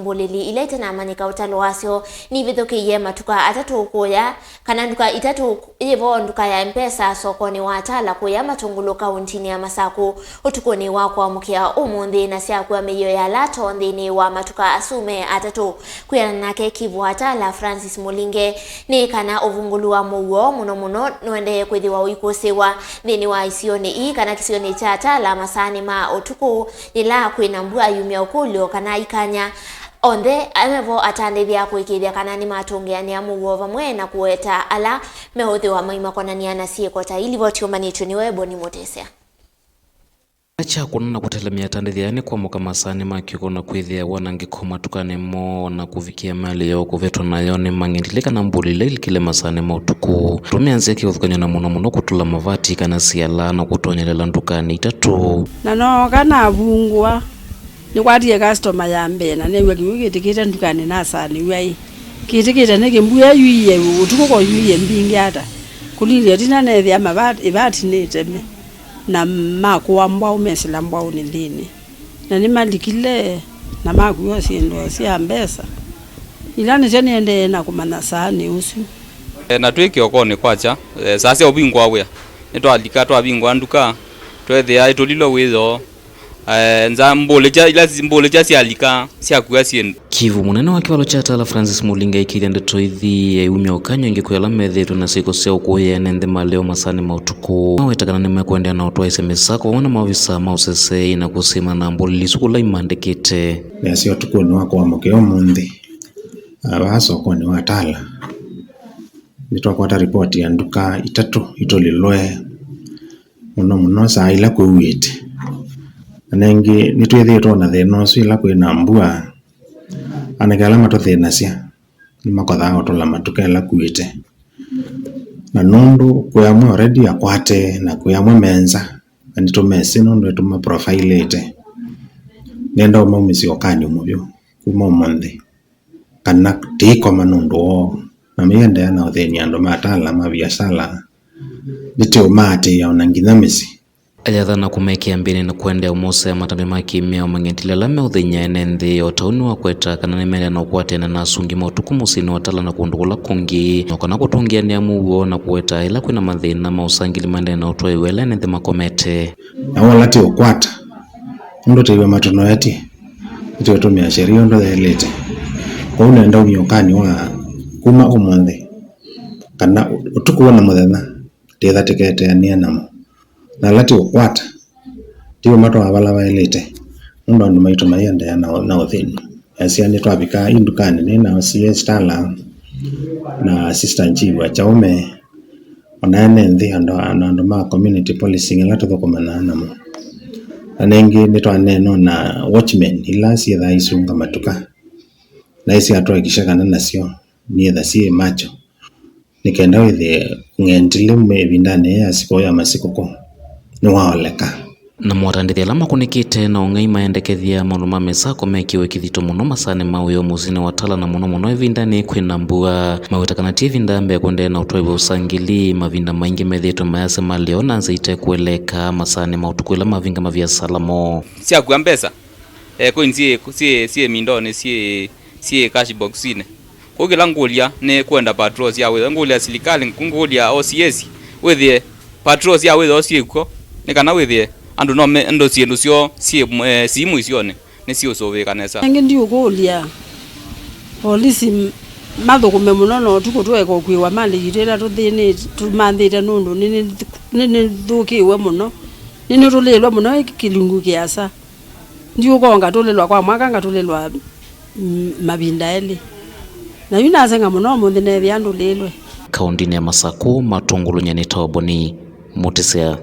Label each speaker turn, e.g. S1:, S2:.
S1: Mbulili ile itanamanyika utalo wasyo nisyavithukia Matuka atatu kuya kana nduka itatu yivo nduka ya Mpesa sokoni wa Tala kuya Matungulu kaundini ya Masaku utukuni wa kuamukia umunthi na syakua miio ya lato nthini wa Matuka asume atatu Kwianana kivu Tala Francis Mulinge nikana uvungulu wa muuo muno nwende kwithiwa wikusiiwa nthini wa isioni kana kisioni cha Tala masaani ma utuku ila kwina mbua yumia ukulio kana ikanya onde amevo atandithia kuikithia kana ni matungiania muuo vamwe na kueta ala mehothi wa maima konaniana siekota ili votio manicho ni webo ni motesea
S2: acha kunana kutelemia tandithiani kwa muka masaani makiko na kwithia wanangiko matukane mo na kuvikia mali yo kuvetwa nayo ni mang'endilika na Mbulili kile masaani ma utuku tumianzia kiuthukanywa na muno kutula mavati kana siala na kutonyelela ndukani itatu
S3: na no kana vungwa ni kwatie customer ya mbena newe kiwikitikite ndukani na saani wai kitikite neke mbuya yuiye utuku ko yuiye mbingi ata kulile tina nethi ama ibati niteme na makuwa mbwa umesila mbwa unindini na nimalikile na makuwa siendo siya Mpesa ilani chaniende na kumana saani usu
S4: na twiki okoni kwacha sasa ubingwa wea nitwalika twabingwa nduka twethia itulilo wizo nza mbulicha sialika syakua siendo
S2: kivu munene wa kiwalo cha Tala Francis Mulinge ikiria ndeto ithi umya ukanyo ingikuyala methitu na siko sya ukuya nende maleo masaani ma utuku wetakana nimekwendea na utwa Masaku wana maofisa mausese na kusima na Mbulili sukula imandikite
S5: nasi utukuni wa kuamukia umunthi aba sokoni wa Tala nitwakwata ripoti ya nduka itatu itolilwe muno saa ila kuwite nangi nitwithitwo na thina ucio ila kwina mbua anakala matothina cia ni makotha otola Matuka ila kuite na nundu kuyamwe already akwate na kuyamwe menza anitumesi nundu etuma profile ite nenda umumisi okani mubyo kuma umunthi kana tiko manundu na miende na uthini andu matala mabiashara nitio mate ya onanginamisi
S2: ayathana kumekia mbini na kuendea umose ya matambi makimia umang'endilela meuthinya ene nthi o tauni wa kweta kana nimelia na ukwatene na asungi mautuku musini wa Tala na kundugula kungi nokona kutungiania muuo na kuweta ila kwina mathina mausangili mande na utwa iwele nthi makomete
S5: na walati ukwata ndo tiwe matono yati ito tumia sheria ndo thelete kwa unenda umiokani wa kuma umunthi kana utuku wana muthenya tetha tikete anianamo na lati ukwata tiwe mato avala vailite ndo ndo maito mayende na uthini asiani twabika indukani ni na CS Tala na assistant chief wa chaume onane nthi ando ma community policing ila tuthukumana namo anengi nitwaneno na watchman ila sietha isunga Matuka na isi atwakishakana nacio nietha sie macho nikenda withe ng'endile mevindane ya siko ya masikuko niwaoleka
S2: na mwatandithia lama kunikite na ung'ai maendekethia maundu ma Masaku mekiwe kithito muno masaani mauyo musini wa Tala na muno ivindani kwina mbua mawetakana ti ivinda mbea kuendea na utwaiwe usangili mavinda maingi methito mayase maleo na nzaite kueleka masaani mautukuila mavinga mavia salamo
S4: syakua Mpesa kweni sie mindone sie cash box ine kukila ngulia ne kwenda patrols ya wetha ngulia silikali ngulia OCS wethie patrols ya wetha osiekuo nikana wethie andu no ndo siendu sio simu isione ni sio sovekanesa
S3: ngi ndi ukulia polisi mathukume muno no tuko tweko kwiwa mali irira tuthini tumanthite nundu nini thukiwe muno nini tulilwa muno kilungu kiasa ndi ukonga tulilwa kwa mwaka ngatulilwa mabinda eli na yuna zenga muno munthi nethi andu lilwe
S2: kaundini ya Masaku Matungulu nyani toboni mutesea